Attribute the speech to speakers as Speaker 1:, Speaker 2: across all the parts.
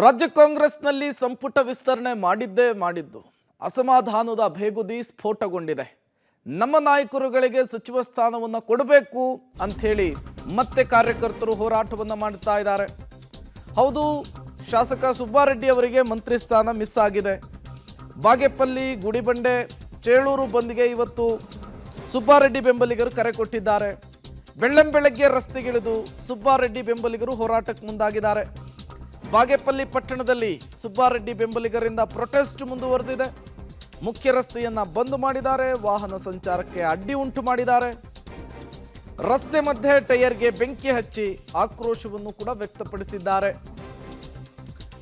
Speaker 1: ರಾಜ್ಯ ಕಾಂಗ್ರೆಸ್ನಲ್ಲಿ ಸಂಪುಟ ವಿಸ್ತರಣೆ ಮಾಡಿದ್ದು ಅಸಮಾಧಾನದ ಬೇಗುದಿ ಸ್ಫೋಟಗೊಂಡಿದೆ. ನಮ್ಮ ನಾಯಕರುಗಳಿಗೆ ಸಚಿವ ಸ್ಥಾನವನ್ನು ಕೊಡಬೇಕು ಅಂತ ಹೇಳಿ ಮತ್ತೆ ಕಾರ್ಯಕರ್ತರು ಹೋರಾಟವನ್ನು ಮಾಡ್ತಾ ಇದ್ದಾರೆ. ಹೌದು, ಶಾಸಕ ಸುಬ್ಬಾರೆಡ್ಡಿ ಅವರಿಗೆ ಮಂತ್ರಿ ಸ್ಥಾನ ಮಿಸ್ ಆಗಿದೆ. ಬಾಗೇಪಲ್ಲಿ, ಗುಡಿಬಂಡೆ, ಚೇಳೂರು ಬಂದ್ಗೆ ಇವತ್ತು ಸುಬ್ಬಾರೆಡ್ಡಿ ಬೆಂಬಲಿಗರು ಕರೆ ಕೊಟ್ಟಿದ್ದಾರೆ. ಬೆಳ್ಳಂಬೆಳಗ್ಗೆ ರಸ್ತೆಗಿಳಿದು ಸುಬ್ಬಾರೆಡ್ಡಿ ಬೆಂಬಲಿಗರು ಹೋರಾಟಕ್ಕೆ ಮುಂದಾಗಿದ್ದಾರೆ. ಬಾಗೇಪಲ್ಲಿ ಪಟ್ಟಣದಲ್ಲಿ ಸುಬ್ಬಾರೆಡ್ಡಿ ಬೆಂಬಲಿಗರಿಂದ ಪ್ರೊಟೆಸ್ಟ್ ಮುಂದುವರೆದಿದೆ. ಮುಖ್ಯ ರಸ್ತೆಯನ್ನ ಬಂದ್ ಮಾಡಿದ್ದಾರೆ. ವಾಹನ ಸಂಚಾರಕ್ಕೆ ಅಡ್ಡಿ ಉಂಟು ಮಾಡಿದ್ದಾರೆ. ರಸ್ತೆ ಮಧ್ಯೆ ಟೈರ್ಗೆ ಬೆಂಕಿ ಹಚ್ಚಿ ಆಕ್ರೋಶವನ್ನು ಕೂಡ ವ್ಯಕ್ತಪಡಿಸಿದ್ದಾರೆ.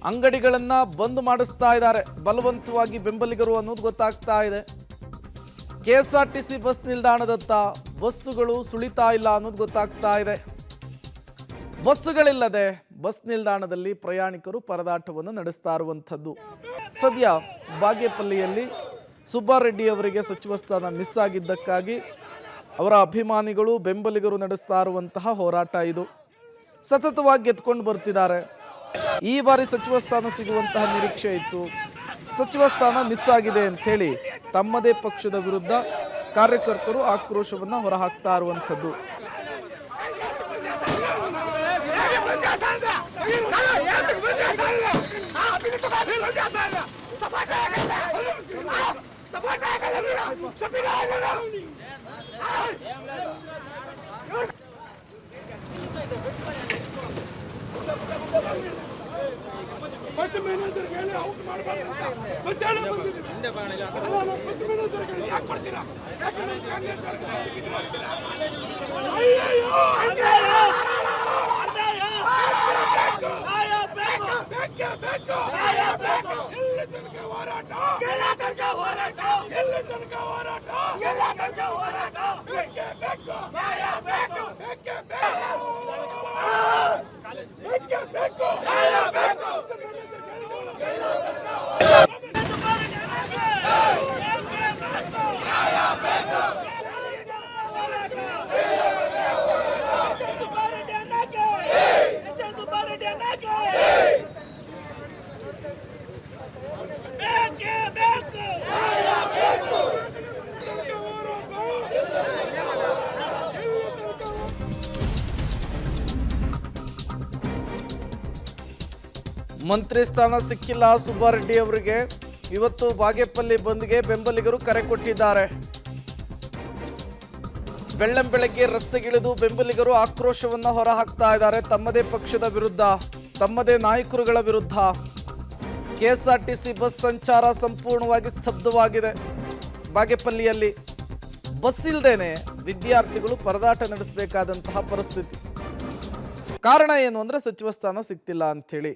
Speaker 1: ಅಂಗಡಿಗಳನ್ನ ಬಂದ್ ಮಾಡಿಸ್ತಾ ಇದ್ದಾರೆ ಬಲವಂತವಾಗಿ ಬೆಂಬಲಿಗರು ಅನ್ನೋದು ಗೊತ್ತಾಗ್ತಾ ಇದೆ. ಕೆಎಸ್ಆರ್ಟಿಸಿ ಬಸ್ ನಿಲ್ದಾಣದತ್ತ ಬಸ್ಸುಗಳು ಸುಳಿತಾ ಇಲ್ಲ ಅನ್ನೋದು ಗೊತ್ತಾಗ್ತಾ ಇದೆ. ಬಸ್ಸುಗಳಿಲ್ಲದೆ ಬಸ್ ನಿಲ್ದಾಣದಲ್ಲಿ ಪ್ರಯಾಣಿಕರು ಪರದಾಟವನ್ನು ನಡೆಸ್ತಾ ಇರುವಂಥದ್ದು. ಸದ್ಯ ಬಾಗೇಪಲ್ಲಿಯಲ್ಲಿ ಸುಬ್ಬಾರೆಡ್ಡಿ ಅವರಿಗೆ ಸಚಿವ ಸ್ಥಾನ ಮಿಸ್ ಆಗಿದ್ದಕ್ಕಾಗಿ ಅವರ ಅಭಿಮಾನಿಗಳು ಬೆಂಬಲಿಗರು ನಡೆಸ್ತಾ ಇರುವಂತಹ ಹೋರಾಟ ಇದು. ಸತತವಾಗಿ ಗೆದ್ಕೊಂಡು ಬರ್ತಿದ್ದಾರೆ. ಈ ಬಾರಿ ಸಚಿವ ಸ್ಥಾನ ಸಿಗುವಂತಹ ನಿರೀಕ್ಷೆ ಇತ್ತು. ಸಚಿವ ಸ್ಥಾನ ಮಿಸ್ ಆಗಿದೆ ಅಂತ ಹೇಳಿ ತಮ್ಮದೇ ಪಕ್ಷದ ವಿರುದ್ಧ ಕಾರ್ಯಕರ್ತರು ಆಕ್ರೋಶವನ್ನು ಹೊರಹಾಕ್ತಾ ಇರುವಂಥದ್ದು. ಮಂತ್ರಿ ಸ್ಥಾನ ಸಿಕ್ಕಿಲ್ಲ ಸುಬ್ಬಾರೆಡ್ಡಿ ಅವರಿಗೆ. ಇವತ್ತು ಬಾಗೇಪಲ್ಲಿ ಬಂದ್ಗೆ ಬೆಂಬಲಿಗರು ಕರೆ ಕೊಟ್ಟಿದ್ದಾರೆ. ಬೆಳ್ಳಂಬೆಳಗ್ಗೆ ರಸ್ತೆಗಿಳಿದು ಬೆಂಬಲಿಗರು ಆಕ್ರೋಶವನ್ನ ಹೊರಹಾಕ್ತಾ ಇದ್ದಾರೆ. ತಮ್ಮದೇ ಪಕ್ಷದ ವಿರುದ್ಧ, ತಮ್ಮದೇ ನಾಯಕರುಗಳ ವಿರುದ್ಧ. ಕೆಎಸ್ಆರ್ಟಿಸಿ ಬಸ್ ಸಂಚಾರ ಸಂಪೂರ್ಣವಾಗಿ ಸ್ತಬ್ಧವಾಗಿದೆ. ಬಾಗೇಪಲ್ಲಿಯಲ್ಲಿ ಬಸ್ ಇಲ್ದೇನೆ ವಿದ್ಯಾರ್ಥಿಗಳು ಪರದಾಟ ನಡೆಸಬೇಕಾದಂತಹ ಪರಿಸ್ಥಿತಿ. ಕಾರಣ ಏನು ಅಂದ್ರೆ ಸಚಿವ ಸ್ಥಾನ ಸಿಗ್ತಿಲ್ಲ ಅಂತ ಹೇಳಿ.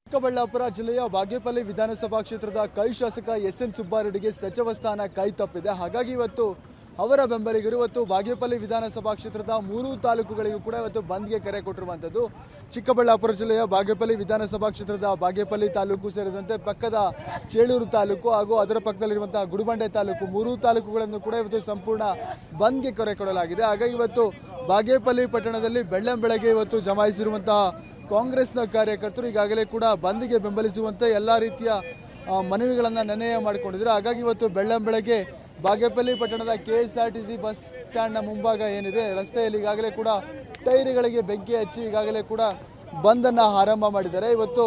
Speaker 2: ಚಿಕ್ಕಬಳ್ಳಾಪುರ ಜಿಲ್ಲೆಯ ಬಾಗೇಪಲ್ಲಿ ವಿಧಾನಸಭಾ ಕ್ಷೇತ್ರದ ಕೈ ಶಾಸಕ ಎಸ್.ಎನ್. ಸುಬ್ಬಾರೆಡ್ಡಿಗೆ ಸಚಿವ ಸ್ಥಾನ ಕೈ ತಪ್ಪಿದೆ. ಹಾಗಾಗಿ ಇವತ್ತು ಅವರ ಬೆಂಬಲಿಗರು ಇವತ್ತು ಬಾಗೇಪಲ್ಲಿ ವಿಧಾನಸಭಾ ಕ್ಷೇತ್ರದ 3 ತಾಲೂಕುಗಳಿಗೂ ಕೂಡ ಇವತ್ತು ಬಂದ್ಗೆ ಕರೆ ಕೊಟ್ಟಿರುವಂಥದ್ದು. ಚಿಕ್ಕಬಳ್ಳಾಪುರ ಜಿಲ್ಲೆಯ ಬಾಗೇಪಲ್ಲಿ ವಿಧಾನಸಭಾ ಕ್ಷೇತ್ರದ ಬಾಗೇಪಲ್ಲಿ ತಾಲೂಕು ಸೇರಿದಂತೆ ಪಕ್ಕದ ಚೇಳೂರು ತಾಲೂಕು ಹಾಗೂ ಅದರ ಪಕ್ಕದಲ್ಲಿರುವಂತಹ ಗುಡಿಬಂಡೆ ತಾಲೂಕು 3 ತಾಲೂಕುಗಳನ್ನು ಕೂಡ ಇವತ್ತು ಸಂಪೂರ್ಣ ಬಂದ್ಗೆ ಕರೆ ಕೊಡಲಾಗಿದೆ. ಹಾಗಾಗಿ ಇವತ್ತು ಬಾಗೇಪಲ್ಲಿ ಪಟ್ಟಣದಲ್ಲಿ ಬೆಳ್ಳಂಬೆಳಗ್ಗೆ ಇವತ್ತು ಜಮಾಯಿಸಿರುವಂತಹ ಕಾಂಗ್ರೆಸ್ನ ಕಾರ್ಯಕರ್ತರು ಈಗಾಗಲೇ ಕೂಡ ಬಂದ್ಗೆ ಬೆಂಬಲಿಸುವಂತೆ ಎಲ್ಲ ರೀತಿಯ ಮನವಿಗಳನ್ನು ನೆನೆಯ ಮಾಡಿಕೊಂಡಿದ್ರು. ಹಾಗಾಗಿ ಇವತ್ತು ಬೆಳ್ಳಂಬೆಳಗ್ಗೆ ಬಾಗೇಪಲ್ಲಿ ಪಟ್ಟಣದ ಕೆಎಸ್ಆರ್ಟಿಸಿ ಬಸ್ ಸ್ಟ್ಯಾಂಡ್ನ ಮುಂಭಾಗ ಏನಿದೆ ರಸ್ತೆಯಲ್ಲಿ ಈಗಾಗಲೇ ಕೂಡ ಟೈರ್ಗಳಿಗೆ ಬೆಂಕಿ ಹಚ್ಚಿ ಈಗಾಗಲೇ ಕೂಡ ಬಂದನ್ನು ಆರಂಭ ಮಾಡಿದ್ದಾರೆ. ಇವತ್ತು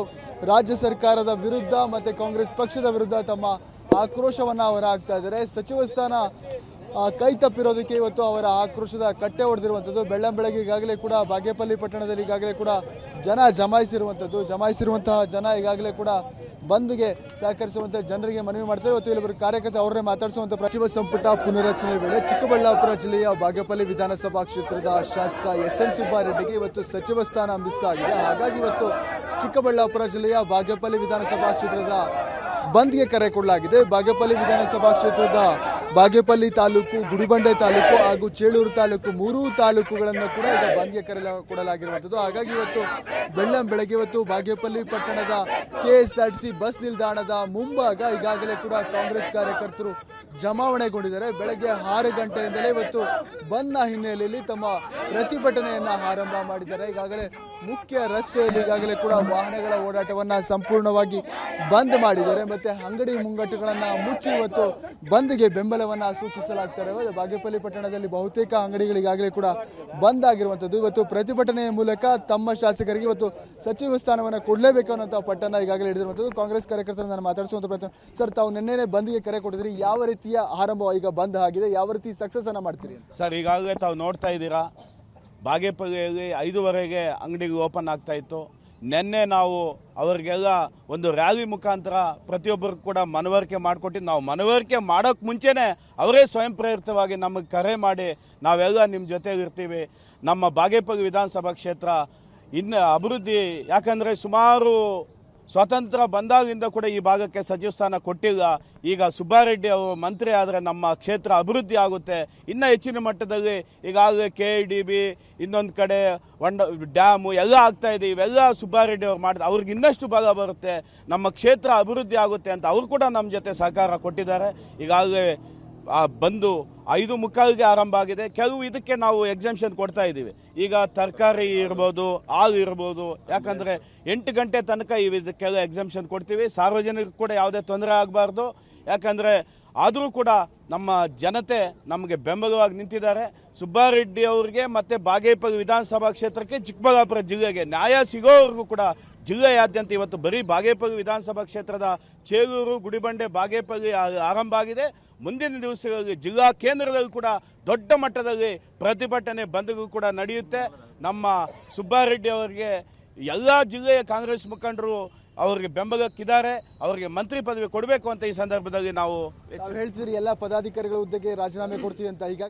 Speaker 2: ರಾಜ್ಯ ಸರ್ಕಾರದ ವಿರುದ್ಧ ಮತ್ತು ಕಾಂಗ್ರೆಸ್ ಪಕ್ಷದ ವಿರುದ್ಧ ತಮ್ಮ ಆಕ್ರೋಶವನ್ನು ಹೊರಹಾಕ್ತಾ ಇದ್ದಾರೆ. ಸಚಿವ ಸ್ಥಾನ ಕೈ ತಪ್ಪಿರೋದಕ್ಕೆ ಇವತ್ತು ಅವರ ಆಕ್ರೋಶದ ಕಟ್ಟೆ ಹೊಡೆದಿರುವಂಥದ್ದು. ಬೆಳ್ಳಂಬೆಳಗ್ಗೆ ಈಗಾಗಲೇ ಕೂಡ ಬಾಗೇಪಲ್ಲಿ ಪಟ್ಟಣದಲ್ಲಿ ಈಗಾಗಲೇ ಕೂಡ ಜನ ಜಮಾಯಿಸಿರುವಂತಹ ಜನ ಈಗಾಗಲೇ ಕೂಡ ಬಂದ್ಗೆ ಸಹಕರಿಸುವಂತ ಜನರಿಗೆ ಮನವಿ ಮಾಡ್ತಾರೆ. ಇವತ್ತು ಇಲ್ಲಿವರು ಕಾರ್ಯಕರ್ತರು ಅವರನ್ನೇ ಮಾತಾಡಿಸುವಂತ ಸಚಿವ ಸಂಪುಟ ಪುನರಚನೆ ವೇಳೆ ಚಿಕ್ಕಬಳ್ಳಾಪುರ ಜಿಲ್ಲೆಯ ಬಾಗೇಪಲ್ಲಿ ವಿಧಾನಸಭಾ ಕ್ಷೇತ್ರದ ಶಾಸಕ ಎಸ್.ಎನ್. ಸುಬ್ಬಾರೆಡ್ಡಿಗೆ ಇವತ್ತು ಸಚಿವ ಸ್ಥಾನ ಮಿಸ್ ಆಗಿದೆ. ಹಾಗಾಗಿ ಇವತ್ತು ಚಿಕ್ಕಬಳ್ಳಾಪುರ ಜಿಲ್ಲೆಯ ಬಾಗೇಪಲ್ಲಿ ವಿಧಾನಸಭಾ ಕ್ಷೇತ್ರದ ಬಂದ್ಗೆ ಕರೆ ಕೊಡಲಾಗಿದೆ. ಬಾಗೇಪಲ್ಲಿ ವಿಧಾನಸಭಾ ಕ್ಷೇತ್ರದ ಬಾಗೇಪಲ್ಲಿ ತಾಲೂಕು, ಗುಡಿಬಂಡೆ ತಾಲೂಕು ಹಾಗೂ ಚೇಳೂರು ತಾಲೂಕು ಮೂರೂ ತಾಲೂಕುಗಳನ್ನು ಕೂಡ ಈಗ ಬಂದ್ಗೆ ಕೊಡಲಾಗಿರುವಂಥದ್ದು. ಹಾಗಾಗಿ ಇವತ್ತು ಬೆಳಗ್ಗೆ ಇವತ್ತು ಬಾಗೇಪಲ್ಲಿ ಪಟ್ಟಣದ KSRTC ಬಸ್ ನಿಲ್ದಾಣದ ಮುಂಭಾಗ ಈಗಾಗಲೇ ಕೂಡ ಕಾಂಗ್ರೆಸ್ ಕಾರ್ಯಕರ್ತರು ಜಮಾವಣೆಗೊಂಡಿದ್ದಾರೆ. ಬೆಳಗ್ಗೆ 6 ಗಂಟೆಯಿಂದಲೇ ಇವತ್ತು ಬಂದ್ನ ಹಿನ್ನೆಲೆಯಲ್ಲಿ ತಮ್ಮ ಪ್ರತಿಭಟನೆಯನ್ನ ಆರಂಭ ಮಾಡಿದ್ದಾರೆ. ಈಗಾಗಲೇ ಮುಖ್ಯ ರಸ್ತೆಯಲ್ಲಿ ಈಗಾಗಲೇ ಕೂಡ ವಾಹನಗಳ ಓಡಾಟವನ್ನ ಸಂಪೂರ್ಣವಾಗಿ ಬಂದ್ ಮಾಡಿದ್ದಾರೆ. ಮತ್ತೆ ಅಂಗಡಿ ಮುಂಗಟ್ಟುಗಳನ್ನ ಮುಚ್ಚಿ ಇವತ್ತು ಬಂದ್ಗೆ ಬೆಂಬಲವನ್ನ ಸೂಚಿಸಲಾಗ್ತಾರೆ. ಬಾಗೇಪಲ್ಲಿ ಪಟ್ಟಣದಲ್ಲಿ ಬಹುತೇಕ ಅಂಗಡಿಗಳು ಈಗಾಗಲೇ ಕೂಡ ಬಂದ್ ಆಗಿರುವಂತದ್ದು. ಇವತ್ತು ಪ್ರತಿಭಟನೆಯ ಮೂಲಕ ತಮ್ಮ ಶಾಸಕರಿಗೆ ಇವತ್ತು ಸಚಿವ ಸ್ಥಾನವನ್ನ ಕೊಡಲೇಬೇಕು ಅನ್ನೋ ಪಟ್ಟಣ ಈಗಾಗಲೇ ಹಿಡಿದಿರುವಂತದ್ದು. ಕಾಂಗ್ರೆಸ್ ಕಾರ್ಯಕರ್ತರನ್ನು ನಾನು ಮಾತಾಡಿಸುವಂತ ಪ್ರಯತ್ನ. ಸರ್, ತಾವು ನಿನ್ನೆನೆ ಬಂದ್ಗೆ ಕರೆ ಕೊಟ್ಟಿದ್ರಿ, ಯಾವ ರೀತಿಯ ಆರಂಭ ಈಗ ಬಂದ್ ಆಗಿದೆ, ಯಾವ ರೀತಿ ಸಕ್ಸಸ್ ಅನ್ನ ಮಾಡ್ತೀರಿ?
Speaker 3: ಸರ್, ಈಗಾಗಲೇ ತಾವು ನೋಡ್ತಾ ಇದ್ದೀರಾ, ಬಾಗೇಪಲ್ಲಿಯಲ್ಲಿ 5:15 ಅಂಗಡಿಗಳು ಓಪನ್ ಆಗ್ತಾ ಇತ್ತು. ನಿನ್ನೆ ನಾವು ಅವರಿಗೆಲ್ಲ ಒಂದು ರ್ಯಾಲಿ ಮುಖಾಂತರ ಪ್ರತಿಯೊಬ್ಬರು ಕೂಡ ಮನವರಿಕೆ ಮಾಡಿಕೊಟ್ಟಿದ್ದು. ನಾವು ಮನವರಿಕೆ ಮಾಡೋಕ್ಕೆ ಮುಂಚೆನೇ ಅವರೇ ಸ್ವಯಂ ಪ್ರೇರಿತವಾಗಿ ನಮಗೆ ಕರೆ ಮಾಡಿ ನಾವೆಲ್ಲ ನಿಮ್ಮ ಜೊತೆಗಿರ್ತೀವಿ, ನಮ್ಮ ಬಾಗೇಪಲ್ಲಿ ವಿಧಾನಸಭಾ ಕ್ಷೇತ್ರ ಇನ್ನು ಅಭಿವೃದ್ಧಿ, ಯಾಕಂದರೆ ಸುಮಾರು ಸ್ವಾತಂತ್ರ್ಯ ಬಂದಾಗಿಂದ ಕೂಡ ಈ ಭಾಗಕ್ಕೆ ಸಚಿವ ಸ್ಥಾನ ಕೊಟ್ಟಿಲ್ಲ. ಈಗ ಸುಬ್ಬಾರೆಡ್ಡಿ ಅವರು ಮಂತ್ರಿ ಆದರೆ ನಮ್ಮ ಕ್ಷೇತ್ರ ಅಭಿವೃದ್ಧಿ ಆಗುತ್ತೆ, ಇನ್ನೂ ಹೆಚ್ಚಿನ ಮಟ್ಟದಲ್ಲಿ. ಈಗಾಗಲೇ KIDB, ಇನ್ನೊಂದು ಕಡೆ ಡ್ಯಾಮು ಎಲ್ಲ ಆಗ್ತಾ ಇದೆ. ಇವೆಲ್ಲ ಸುಬ್ಬಾರೆಡ್ಡಿ ಅವ್ರು ಮಾಡಿದ, ಅವ್ರಿಗೆ ಇನ್ನಷ್ಟು ಭಾಗ ಬರುತ್ತೆ, ನಮ್ಮ ಕ್ಷೇತ್ರ ಅಭಿವೃದ್ಧಿ ಆಗುತ್ತೆ ಅಂತ ಅವರು ಕೂಡ ನಮ್ಮ ಜೊತೆ ಸಹಕಾರ ಕೊಟ್ಟಿದ್ದಾರೆ. ಈಗಾಗಲೇ ಬಂದು 5:45ಗೆ ಆರಂಭ ಆಗಿದೆ. ಕೆಲವು ಇದಕ್ಕೆ ನಾವು ಎಕ್ಸಾಮ್ಷನ್ ಕೊಡ್ತಾ ಇದ್ದೀವಿ. ಈಗ ತರಕಾರಿ ಇರ್ಬೋದು, ಹಾಲು ಇರ್ಬೋದು, ಯಾಕಂದರೆ 8 ಗಂಟೆ ತನಕ ಇದಕ್ಕೆಲ್ಲ ಎಕ್ಸಾಮ್ಷನ್ ಕೊಡ್ತೀವಿ. ಸಾರ್ವಜನಿಕರು ಕೂಡ ಯಾವುದೇ ತೊಂದರೆ ಆಗಬಾರ್ದು. ಯಾಕಂದರೆ ಆದರೂ ಕೂಡ ನಮ್ಮ ಜನತೆ ನಮಗೆ ಬೆಂಬಲವಾಗಿ ನಿಂತಿದ್ದಾರೆ. ಸುಬ್ಬಾರೆಡ್ಡಿ ಅವರಿಗೆ ಮತ್ತು ಬಾಗೇಪಲ್ಲಿ ವಿಧಾನಸಭಾ ಕ್ಷೇತ್ರಕ್ಕೆ, ಚಿಕ್ಕಬಳ್ಳಾಪುರ ಜಿಲ್ಲೆಗೆ ನ್ಯಾಯ ಸಿಗೋವರೆಗೂ ಕೂಡ ಜಿಲ್ಲೆಯಾದ್ಯಂತ ಇವತ್ತು ಬರೀ ಬಾಗೇಪಲ್ಲಿ ವಿಧಾನಸಭಾ ಕ್ಷೇತ್ರದ ಚೇಳೂರು, ಗುಡಿಬಂಡೆ, ಬಾಗೇಪಲ್ಲಿ ಆರಂಭ ಆಗಿದೆ. ಮುಂದಿನ ದಿವಸಗಳಲ್ಲಿ ಜಿಲ್ಲಾ ಕೇಂದ್ರದಲ್ಲಿ ಕೂಡ ದೊಡ್ಡ ಮಟ್ಟದಲ್ಲಿ ಪ್ರತಿಭಟನೆ ಬಂದ್ಗಳು ಕೂಡ ನಡೆಯುತ್ತೆ. ನಮ್ಮ ಸುಬ್ಬಾರೆಡ್ಡಿ ಅವರಿಗೆ ಎಲ್ಲ ಜಿಲ್ಲೆಯ ಕಾಂಗ್ರೆಸ್ ಮುಖಂಡರು ಅವರಿಗೆ ಬೆಂಬಲಕ್ಕಿದ್ದಾರೆ. ಅವರಿಗೆ ಮಂತ್ರಿ ಪದವಿ ಕೊಡಬೇಕು ಅಂತ ಈ ಸಂದರ್ಭದಲ್ಲಿ ನಾವು
Speaker 2: ಹೇಳ್ತಿದ್ರಿ, ಎಲ್ಲ ಪದಾಧಿಕಾರಿಗಳ ಹುದ್ದೆಗೆ ರಾಜೀನಾಮೆ ಕೊಡ್ತೀವಿ ಅಂತ. ಈಗ